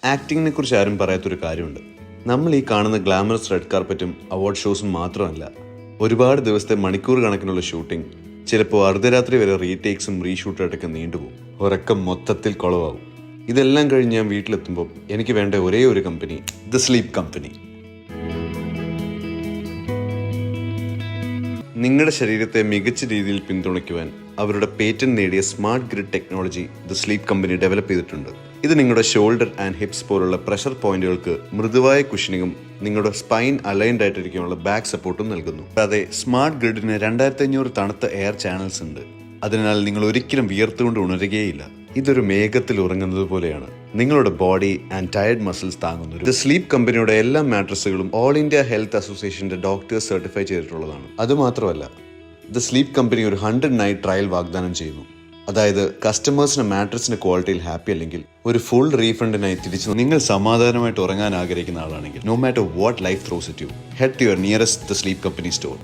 ആക്ടിങ്ങിനെ കുറിച്ച് ആരും പറയാത്തൊരു കാര്യമുണ്ട്. നമ്മൾ ഈ കാണുന്ന ഗ്ലാമറസ് റെഡ് കാർപ്പറ്റും അവാർഡ് ഷോസും മാത്രമല്ല, ഒരുപാട് ദിവസത്തെ മണിക്കൂർ കണക്കിനുള്ള ഷൂട്ടിംഗ്, ചിലപ്പോൾ അർദ്ധരാത്രി വരെ റീടേക്സും റീഷൂട്ടായിട്ടൊക്കെ നീണ്ടുപോകും. ഉറക്കം മൊത്തത്തിൽ കുളവാകും. ഇതെല്ലാം കഴിഞ്ഞ് ഞാൻ വീട്ടിലെത്തുമ്പോൾ എനിക്ക് വേണ്ട ഒരേ ഒരു കമ്പനി ദ സ്ലീപ്പ് കമ്പനി. നിങ്ങളുടെ ശരീരത്തെ മികച്ച രീതിയിൽ പിന്തുണയ്ക്കുവാൻ അവരുടെ പേറ്റന്റ് നേടിയ smart grid technology the sleep company develop ചെയ്തിട്ടുണ്ട്. ഇത് നിങ്ങളുടെ ഷോൾഡർ ആൻഡ് ഹിപ്സ് പോലുള്ള പ്രഷർ പോയിന്റുകൾക്ക് മൃദുവായ കുഷനിങ്ങും നിങ്ങളുടെ സ്പൈൻ അലൈൻഡ് ആയിട്ടിരിക്കാനുള്ള ബാക്ക് സപ്പോർട്ടും നൽകുന്നു. കൂടാതെ സ്മാർട്ട് ഗ്രിഡിന് 2500 തണുത്ത എയർ ചാനൽസ് ഉണ്ട്. അതിനാൽ നിങ്ങൾ ഒരിക്കലും വിയർത്തുകൊണ്ട് ഉണരുകയില്ല. ഇതൊരു മേഘത്തിൽ ഉറങ്ങുന്നത് പോലെയാണ്. നിങ്ങളുടെ ബോഡി ആൻഡ് ടയർഡ് മസിൽസ് താങ്ങുന്നു. ദ സ്ലീപ്പ് കമ്പനിയുടെ എല്ലാ മാട്രസുകളും ഓൾ ഇന്ത്യ ഹെൽത്ത് അസോസിയേഷന്റെ ഡോക്ടേഴ്സ് സർട്ടിഫൈ ചെയ്തിട്ടുള്ളതാണ്. അതുമാത്രമല്ല, ദ സ്ലീപ്പ് കമ്പനി ഒരു 100 നൈറ്റ് ട്രയൽ വാഗ്ദാനം ചെയ്യുന്നു. അതായത് കസ്റ്റമേഴ്സിന് മാട്രസിന്റെ ക്വാളിറ്റിയിൽ ഹാപ്പി അല്ലെങ്കിൽ ഒരു ഫുൾ റീഫണ്ടിനായി തിരിച്ചു നിങ്ങൾ സമാധാനമായിട്ട് ഉറങ്ങാൻ ആഗ്രഹിക്കുന്ന ആളാണെങ്കിൽ, no matter what life throws it you, head to your nearest the sleep company store.